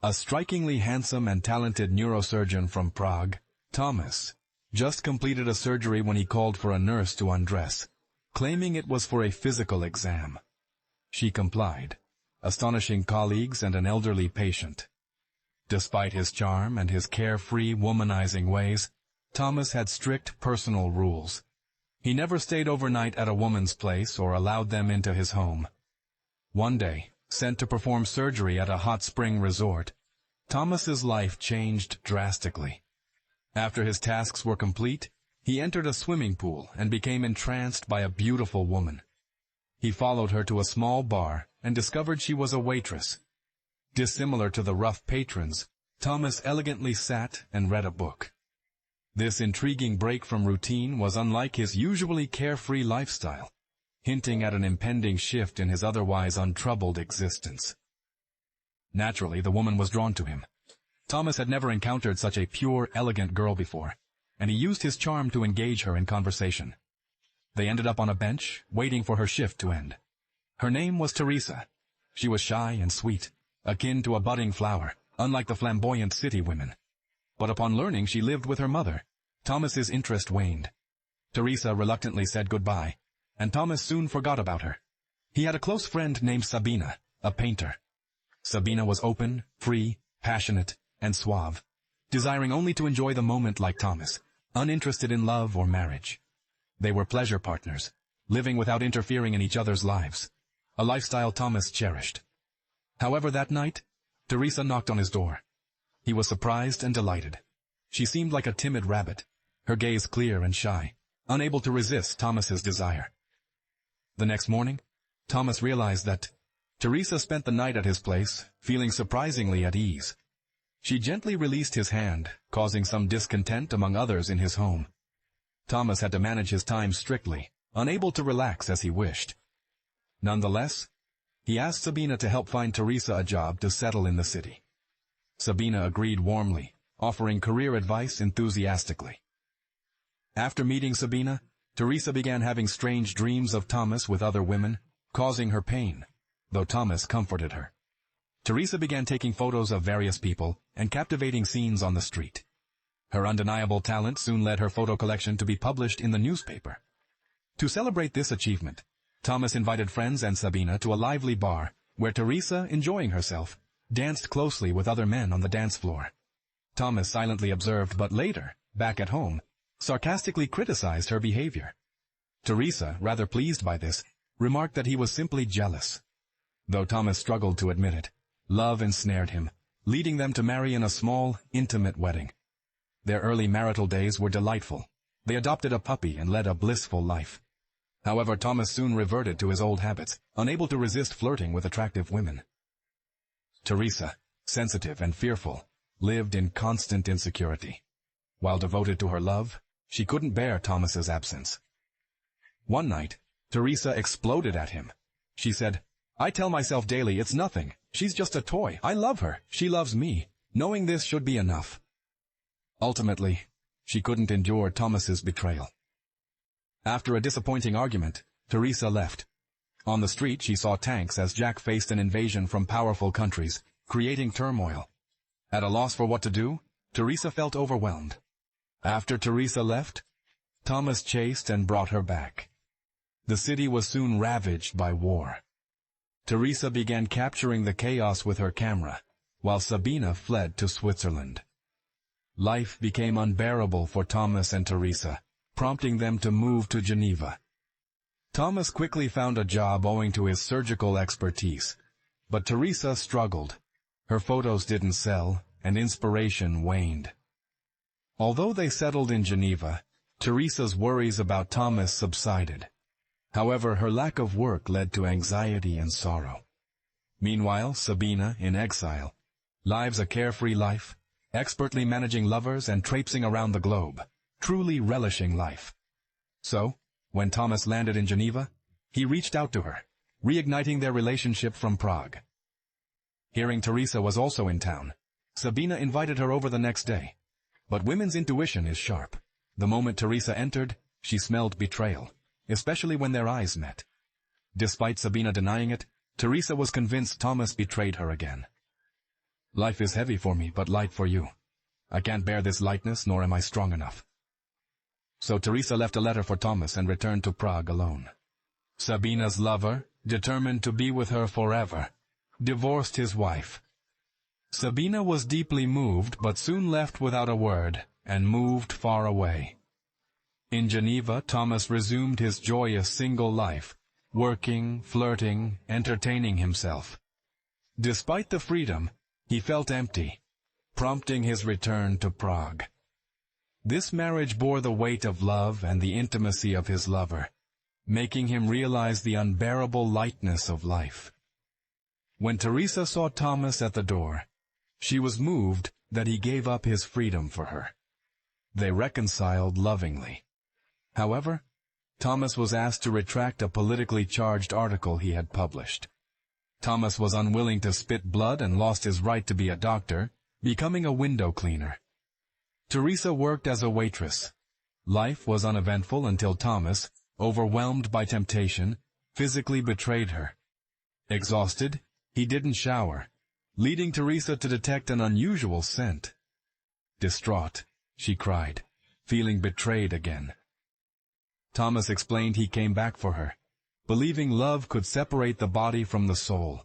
A strikingly handsome and talented neurosurgeon from Prague, Thomas, just completed a surgery when he called for a nurse to undress, claiming it was for a physical exam. She complied, astonishing colleagues and an elderly patient. Despite his charm and his carefree, womanizing ways, Thomas had strict personal rules. He never stayed overnight at a woman's place or allowed them into his home. One day, sent to perform surgery at a hot spring resort, Thomas's life changed drastically. After his tasks were complete, he entered a swimming pool and became entranced by a beautiful woman. He followed her to a small bar and discovered she was a waitress. Dissimilar to the rough patrons, Thomas elegantly sat and read a book. This intriguing break from routine was unlike his usually carefree lifestyle, hinting at an impending shift in his otherwise untroubled existence. Naturally, the woman was drawn to him. Thomas had never encountered such a pure, elegant girl before, and he used his charm to engage her in conversation. They ended up on a bench, waiting for her shift to end. Her name was Teresa. She was shy and sweet, akin to a budding flower, unlike the flamboyant city women. But upon learning she lived with her mother, Thomas's interest waned. Teresa reluctantly said goodbye, and Thomas soon forgot about her. He had a close friend named Sabina, a painter. Sabina was open, free, passionate, and suave, desiring only to enjoy the moment like Thomas, uninterested in love or marriage. They were pleasure partners, living without interfering in each other's lives, a lifestyle Thomas cherished. However, that night, Teresa knocked on his door. He was surprised and delighted. She seemed like a timid rabbit, her gaze clear and shy, unable to resist Thomas's desire. The next morning, Thomas realized that Teresa spent the night at his place, feeling surprisingly at ease. She gently released his hand, causing some discontent among others in his home. Thomas had to manage his time strictly, unable to relax as he wished. Nonetheless, he asked Sabina to help find Teresa a job to settle in the city. Sabina agreed warmly, offering career advice enthusiastically. After meeting Sabina, Teresa began having strange dreams of Thomas with other women, causing her pain, though Thomas comforted her. Teresa began taking photos of various people and captivating scenes on the street. Her undeniable talent soon led her photo collection to be published in the newspaper. To celebrate this achievement, Thomas invited friends and Sabina to a lively bar, where Teresa, enjoying herself, danced closely with other men on the dance floor. Thomas silently observed, but later, back at home, sarcastically criticized her behavior. Teresa, rather pleased by this, remarked that he was simply jealous. Though Thomas struggled to admit it, love ensnared him, leading them to marry in a small, intimate wedding. Their early marital days were delightful. They adopted a puppy and led a blissful life. However, Thomas soon reverted to his old habits, unable to resist flirting with attractive women. Teresa, sensitive and fearful, lived in constant insecurity. While devoted to her love, she couldn't bear Thomas's absence. One night, Teresa exploded at him. She said, "I tell myself daily it's nothing. She's just a toy. I love her. She loves me. Knowing this should be enough." Ultimately, she couldn't endure Thomas's betrayal. After a disappointing argument, Teresa left. On the street, she saw tanks as Jack faced an invasion from powerful countries, creating turmoil. At a loss for what to do, Teresa felt overwhelmed. After Teresa left, Thomas chased and brought her back. The city was soon ravaged by war. Teresa began capturing the chaos with her camera, while Sabina fled to Switzerland. Life became unbearable for Thomas and Teresa, prompting them to move to Geneva. Thomas quickly found a job owing to his surgical expertise, but Teresa struggled. Her photos didn't sell, and inspiration waned. Although they settled in Geneva, Teresa's worries about Thomas subsided. However, her lack of work led to anxiety and sorrow. Meanwhile, Sabina, in exile, lives a carefree life, expertly managing lovers and traipsing around the globe, truly relishing life. So, when Thomas landed in Geneva, he reached out to her, reigniting their relationship from Prague. Hearing Teresa was also in town, Sabina invited her over the next day. But women's intuition is sharp. The moment Teresa entered, she smelled betrayal, especially when their eyes met. Despite Sabina denying it, Teresa was convinced Thomas betrayed her again. Life is heavy for me, but light for you. I can't bear this lightness, nor am I strong enough. So Teresa left a letter for Thomas and returned to Prague alone. Sabina's lover, determined to be with her forever, divorced his wife. Sabina was deeply moved, but soon left without a word, and moved far away. In Geneva, Thomas resumed his joyous single life, working, flirting, entertaining himself. Despite the freedom, he felt empty, prompting his return to Prague. This marriage bore the weight of love and the intimacy of his lover, making him realize the unbearable lightness of life. When Teresa saw Thomas at the door, she was moved that he gave up his freedom for her. They reconciled lovingly. However, Thomas was asked to retract a politically charged article he had published. Thomas was unwilling to spit blood and lost his right to be a doctor, becoming a window cleaner. Teresa worked as a waitress. Life was uneventful until Thomas, overwhelmed by temptation, physically betrayed her. Exhausted, he didn't shower, leading Teresa to detect an unusual scent. Distraught, she cried, feeling betrayed again. Thomas explained he came back for her, believing love could separate the body from the soul.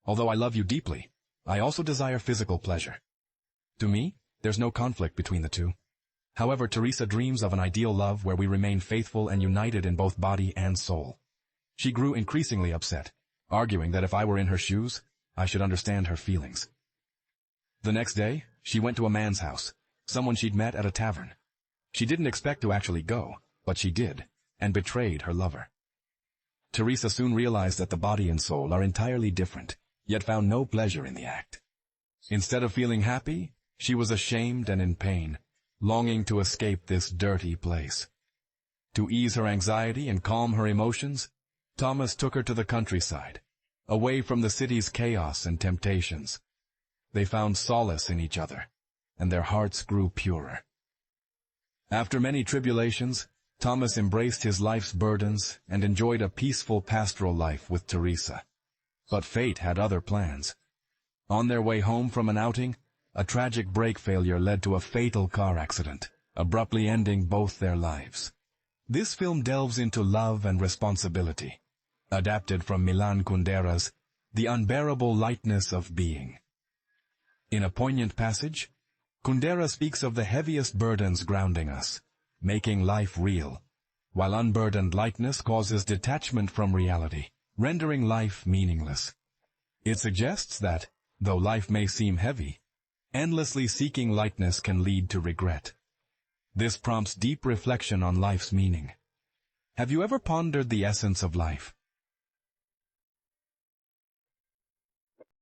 Although I love you deeply, I also desire physical pleasure. To me, there's no conflict between the two. However, Teresa dreams of an ideal love where we remain faithful and united in both body and soul. She grew increasingly upset, arguing that if I were in her shoes, I should understand her feelings. The next day, she went to a man's house, someone she'd met at a tavern. She didn't expect to actually go, but she did, and betrayed her lover. Teresa soon realized that the body and soul are entirely different, yet found no pleasure in the act. Instead of feeling happy, she was ashamed and in pain, longing to escape this dirty place. To ease her anxiety and calm her emotions, Thomas took her to the countryside, away from the city's chaos and temptations. They found solace in each other, and their hearts grew purer. After many tribulations, Thomas embraced his life's burdens and enjoyed a peaceful pastoral life with Teresa. But fate had other plans. On their way home from an outing, a tragic brake failure led to a fatal car accident, abruptly ending both their lives. This film delves into love and responsibility, adapted from Milan Kundera's The Unbearable Lightness of Being. In a poignant passage, Kundera speaks of the heaviest burdens grounding us, making life real, while unburdened lightness causes detachment from reality, rendering life meaningless. It suggests that, though life may seem heavy, endlessly seeking lightness can lead to regret. This prompts deep reflection on life's meaning. Have you ever pondered the essence of life?